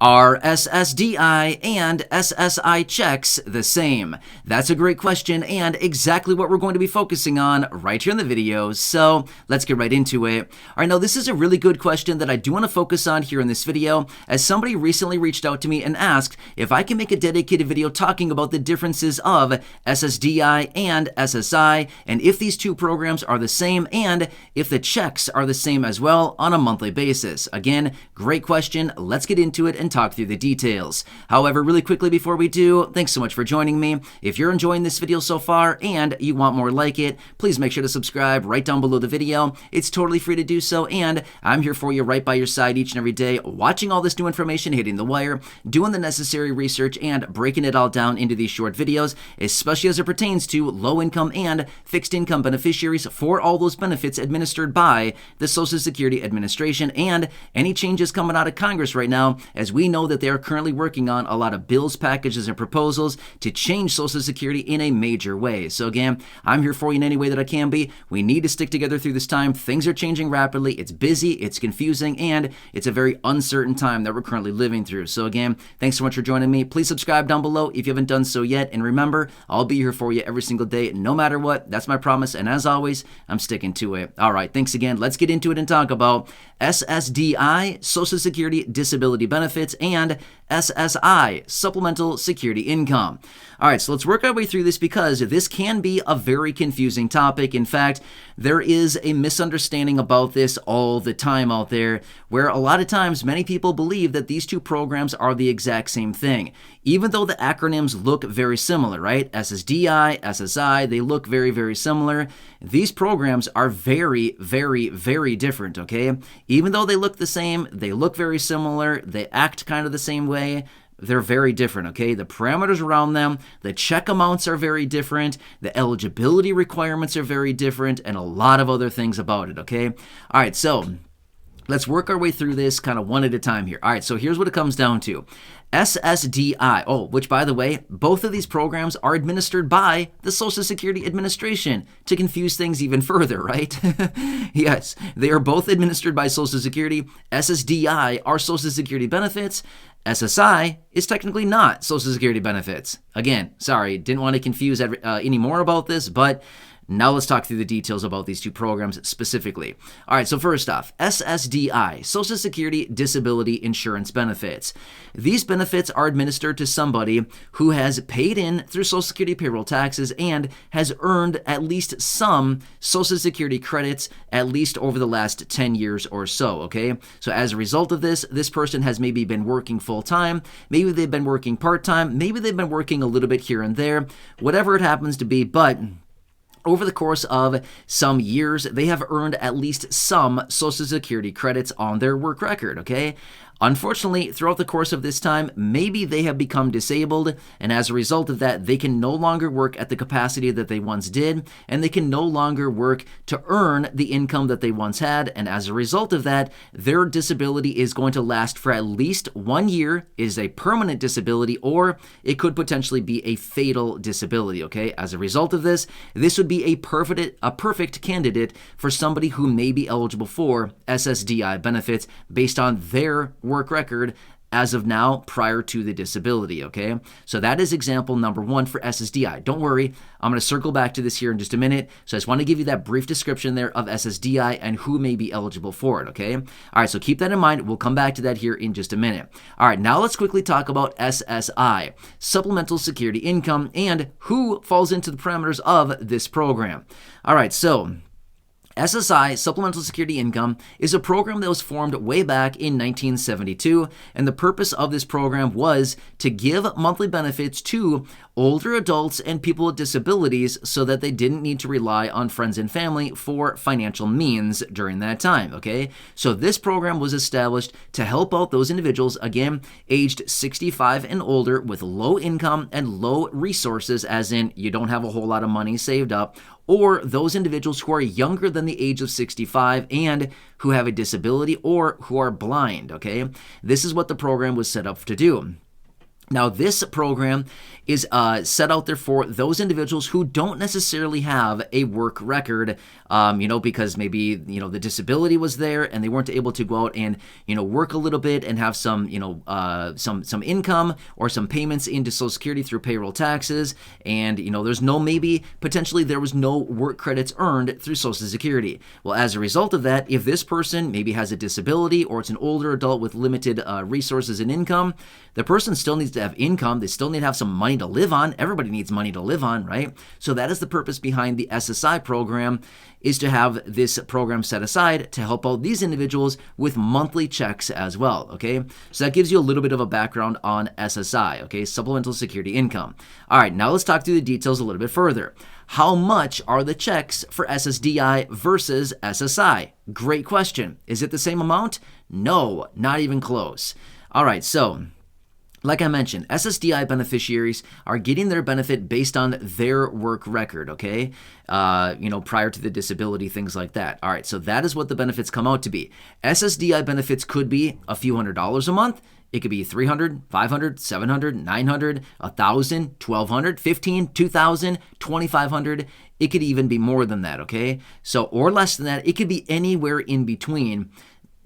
Are SSDI and SSI checks the same? That's a great question and exactly what we're going to be focusing on right here in the video, so let's get right into it. All right, now this is a really good question that I do want to focus on here in this video, as somebody recently reached out to me and asked if I can make a dedicated video talking about the differences of SSDI and SSI, and if these two programs are the same, and if the checks are the same as well on a monthly basis. Again, great question. Let's get into it and talk through the details. However, really quickly before we do, thanks so much for joining me. If you're enjoying this video so far and you want more like it, please make sure to subscribe right down below the video. It's totally free to do so, and I'm here for you right by your side each and every day, watching all this new information hitting the wire, doing the necessary research, and breaking it all down into these short videos, especially as it pertains to low-income and fixed-income beneficiaries for all those benefits administered by the Social Security Administration, and any changes coming out of Congress right now, as we know that they are currently working on a lot of bills, packages, and proposals to change Social Security in a major way. So again, I'm here for you in any way that I can be. We need to stick together through this time. Things are changing rapidly. It's busy, it's confusing, and it's a very uncertain time that we're currently living through. So again, thanks so much for joining me. Please subscribe down below if you haven't done so yet. And remember, I'll be here for you every single day, no matter what. That's my promise. And as always, I'm sticking to it. All right, thanks again. Let's get into it and talk about SSDI, Social Security Disability Benefits, and SSI, Supplemental Security Income. All right, so let's work our way through this because this can be a very confusing topic. In fact, there is a misunderstanding about this all the time out there, where a lot of times many people believe that these two programs are the exact same thing, even though the acronyms look very similar, right? SSDI, SSI, they look very, very similar. These programs are very, very, very different, okay? Even though they look the same, they look very similar, they act kind of the same way, they're very different, okay? The parameters around them, the check amounts are very different, the eligibility requirements are very different, and a lot of other things about it, okay? All right, so let's work our way through this kind of one at a time here. All right, so here's what it comes down to. SSDI, which by the way, both of these programs are administered by the Social Security Administration, to confuse things even further, right? Yes, they are both administered by Social Security. SSDI are Social Security benefits. SSI is technically not Social Security benefits. Again, sorry, didn't want to confuse any more about this, but now let's talk through the details about these two programs specifically. All right, so first off, SSDI, Social Security Disability Insurance Benefits. These benefits are administered to somebody who has paid in through Social Security payroll taxes and has earned at least some Social Security credits at least over the last 10 years or so, okay? So as a result of this, this person has maybe been working full-time, maybe they've been working part-time, maybe they've been working a little bit here and there, whatever it happens to be, but over the course of some years, they have earned at least some Social Security credits on their work record, okay? Unfortunately, throughout the course of this time, maybe they have become disabled, and as a result of that, they can no longer work at the capacity that they once did, and they can no longer work to earn the income that they once had, and as a result of that, their disability is going to last for at least 1 year, is a permanent disability, or it could potentially be a fatal disability, okay? As a result of this, this would be a perfect candidate for somebody who may be eligible for SSDI benefits based on their work record as of now prior to the disability, okay? So that is example number one for SSDI. Don't worry, I'm going to circle back to this here in just a minute. So I just want to give you that brief description there of SSDI and who may be eligible for it, okay? All right, so keep that in mind. We'll come back to that here in just a minute. All right, now let's quickly talk about SSI, Supplemental Security Income, and who falls into the parameters of this program. All right, so SSI, Supplemental Security Income, is a program that was formed way back in 1972, and the purpose of this program was to give monthly benefits to older adults and people with disabilities so that they didn't need to rely on friends and family for financial means during that time, okay? So this program was established to help out those individuals, again, aged 65 and older with low income and low resources, as in you don't have a whole lot of money saved up, or those individuals who are younger than the age of 65 and who have a disability or who are blind, okay? This is what the program was set up to do. Now, this program is set out there for those individuals who don't necessarily have a work record, because maybe, the disability was there and they weren't able to go out and, work a little bit and have some, some income or some payments into Social Security through payroll taxes. And, there's potentially there was no work credits earned through Social Security. Well, as a result of that, if this person maybe has a disability or it's an older adult with limited resources and income, the person still needs to have income. They still need to have some money to live on. Everybody needs money to live on, right? So that is the purpose behind the SSI program, is to have this program set aside to help out these individuals with monthly checks as well, okay? So that gives you a little bit of a background on SSI, okay? Supplemental Security Income. All right, now let's talk through the details a little bit further. How much are the checks for SSDI versus SSI? Great question. Is it the same amount? No, not even close. All right, so like I mentioned, SSDI beneficiaries are getting their benefit based on their work record, okay? Prior to the disability, things like that. All right, so that is what the benefits come out to be. SSDI benefits could be a few $100s a month. It could be $300, $500, $700, $900, $1,000, $1,200, $1,500, $2,000, $2,500. It could even be more than that, okay? So, or less than that. It could be anywhere in between,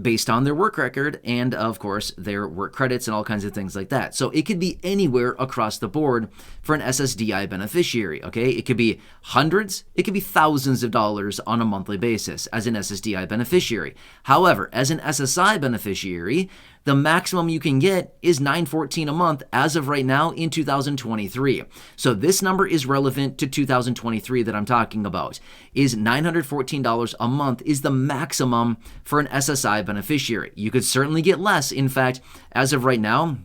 based on their work record and, of course, their work credits and all kinds of things like that. So it could be anywhere across the board for an SSDI beneficiary, okay? It could be hundreds, it could be thousands of dollars on a monthly basis as an SSDI beneficiary. However, as an SSI beneficiary, the maximum you can get is $914 a month as of right now in 2023. So this number is relevant to 2023 that I'm talking about. Is $914 a month is the maximum for an SSI beneficiary. You could certainly get less. In fact, as of right now,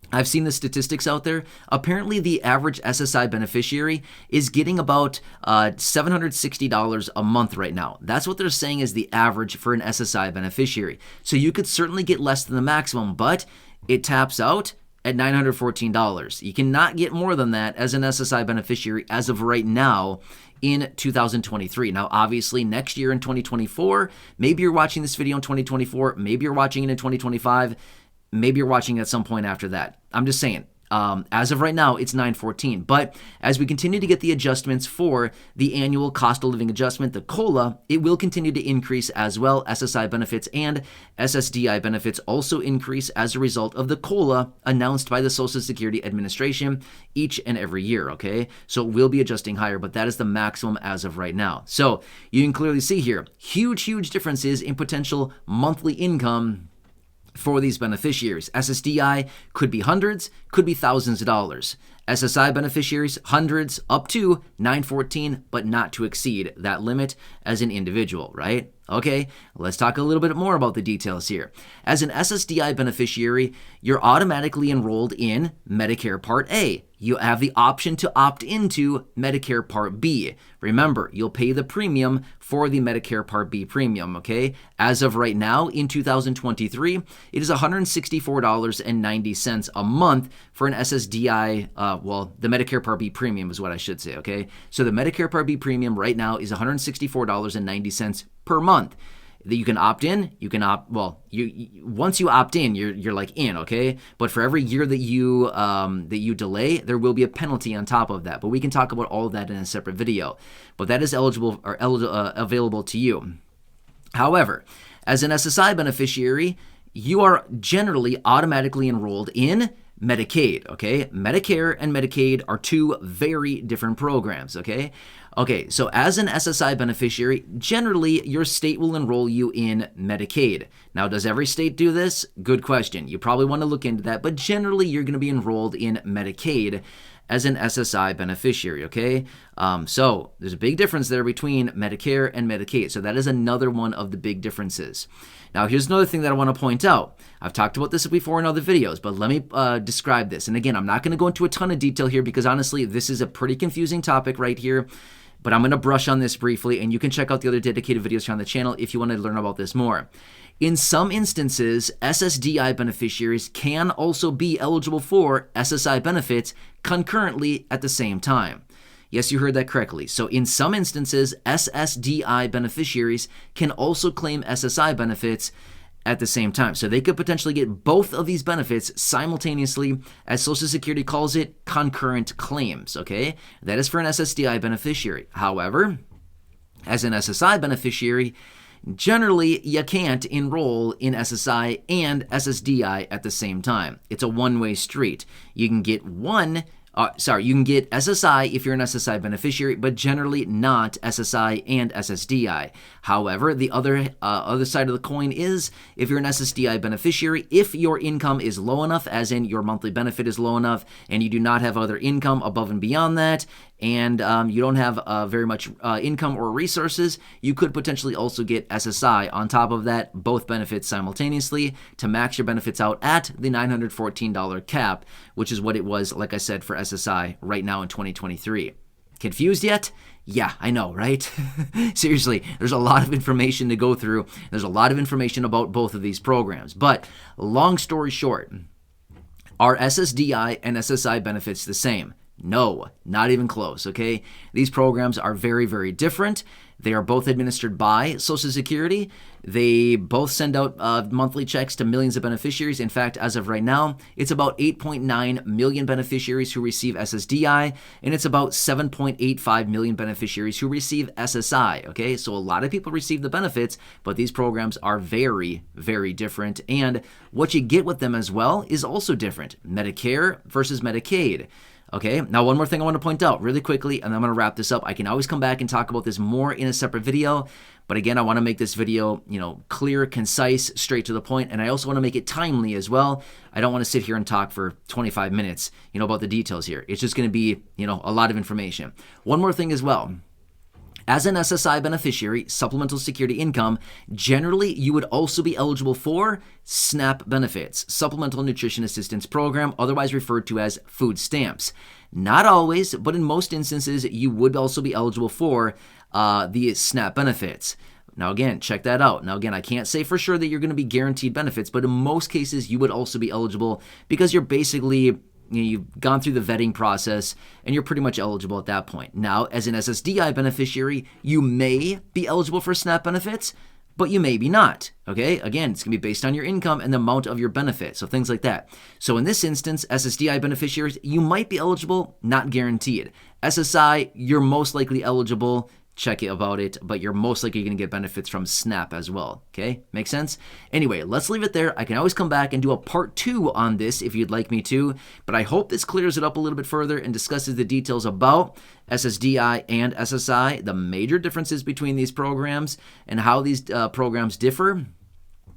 I've seen the statistics out there. Apparently, the average SSI beneficiary is getting about $760 a month right now. That's what they're saying is the average for an SSI beneficiary. So you could certainly get less than the maximum, but it taps out at $914. You cannot get more than that as an SSI beneficiary as of right now in 2023. Now, obviously, next year in 2024, maybe you're watching this video in 2024, maybe you're watching it in 2025, maybe you're watching at some point after that. I'm just saying, as of right now, it's $914. But as we continue to get the adjustments for the annual cost of living adjustment, the COLA, it will continue to increase as well. SSI benefits and SSDI benefits also increase as a result of the COLA announced by the Social Security Administration each and every year, okay? So it will be adjusting higher, but that is the maximum as of right now. So you can clearly see here, huge differences in potential monthly income for these beneficiaries. SSDI could be hundreds, could be thousands of dollars. SSI beneficiaries, hundreds up to $914, but not to exceed that limit as an individual, right? Okay, let's talk a little bit more about the details here. As an SSDI beneficiary, you're automatically enrolled in Medicare Part A. You have the option to opt into Medicare Part B. Remember, you'll pay the premium for the Medicare Part B premium, okay? As of right now, in 2023, it is $164.90 a month for an SSDI, the Medicare Part B premium is what I should say, okay? So the Medicare Part B premium right now is $164.90 per month. That you can opt in, you can opt, once you opt in, you're like in, okay? But for every year that you delay, there will be a penalty on top of that. But we can talk about all of that in a separate video. But that is available to you. However, as an SSI beneficiary, you are generally automatically enrolled in Medicaid, okay? Medicare and Medicaid are two very different programs, okay? Okay, so as an SSI beneficiary, generally your state will enroll you in Medicaid. Now, does every state do this? Good question. You probably want to look into that, but generally you're going to be enrolled in Medicaid as an SSI beneficiary, okay? So there's a big difference there between Medicare and Medicaid. So that is another one of the big differences. Now, here's another thing that I want to point out. I've talked about this before in other videos, but let me describe this. And again, I'm not going to go into a ton of detail here because honestly, this is a pretty confusing topic right here. But I'm going to brush on this briefly, and you can check out the other dedicated videos here on the channel if you want to learn about this more. In some instances, SSDI beneficiaries can also be eligible for SSI benefits concurrently at the same time. Yes, you heard that correctly. So in some instances, SSDI beneficiaries can also claim SSI benefits at the same time. So they could potentially get both of these benefits simultaneously, as Social Security calls it, concurrent claims, okay? That is for an SSDI beneficiary. However, as an SSI beneficiary, generally you can't enroll in SSI and SSDI at the same time. It's a one-way street. You can get you can get SSI if you're an SSI beneficiary, but generally not SSI and SSDI. However, the other side of the coin is if you're an SSDI beneficiary, if your income is low enough, as in your monthly benefit is low enough, and you do not have other income above and beyond that, and you don't have very much income or resources, you could potentially also get SSI on top of that, both benefits simultaneously, to max your benefits out at the $914 cap, which is what it was, like I said, for SSI right now in 2023. Confused yet? Yeah, I know, right? Seriously, there's a lot of information to go through. There's a lot of information about both of these programs. But long story short, are SSDI and SSI benefits the same? No, not even close, okay? These programs are very, very different. They are both administered by Social Security. They both send out monthly checks to millions of beneficiaries. In fact, as of right now, it's about 8.9 million beneficiaries who receive SSDI, and it's about 7.85 million beneficiaries who receive SSI, okay? So a lot of people receive the benefits, but these programs are very, very different, and what you get with them as well is also different. Medicare versus Medicaid. Okay, now one more thing I want to point out really quickly, and then I'm going to wrap this up. I can always come back and talk about this more in a separate video, but again, I want to make this video, clear, concise, straight to the point, and I also want to make it timely as well. I don't want to sit here and talk for 25 minutes, about the details here. It's just going to be, a lot of information. One more thing as well. As an SSI beneficiary, supplemental security income, generally you would also be eligible for SNAP benefits, Supplemental Nutrition Assistance Program, otherwise referred to as food stamps. Not always, but in most instances, you would also be eligible for the SNAP benefits. Now again, check that out. Now again, I can't say for sure that you're going to be guaranteed benefits, but in most cases, you would also be eligible because you're basically you've gone through the vetting process and you're pretty much eligible at that point. Now, as an SSDI beneficiary, you may be eligible for SNAP benefits, but you may be not, okay? Again, it's going to be based on your income and the amount of your benefit, so things like that. So in this instance, SSDI beneficiaries, you might be eligible, not guaranteed. SSI, you're most likely eligible. Check it about it, but you're most likely going to get benefits from SNAP as well, okay? Make sense? Anyway, let's leave it there. I can always come back and do a part 2 on this if you'd like me to, but I hope this clears it up a little bit further and discusses the details about SSDI and SSI, the major differences between these programs and how these programs differ,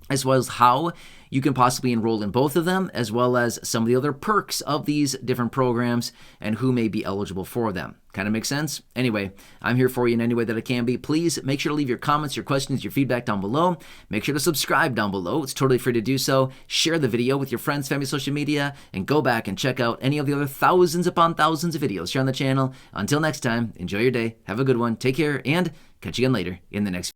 as well as how you can possibly enroll in both of them, as well as some of the other perks of these different programs and who may be eligible for them. Kind of makes sense? Anyway, I'm here for you in any way that I can be. Please make sure to leave your comments, your questions, your feedback down below. Make sure to subscribe down below. It's totally free to do so. Share the video with your friends, family, social media, and go back and check out any of the other thousands upon thousands of videos here on the channel. Until next time, enjoy your day. Have a good one. Take care, and catch you again later in the next video.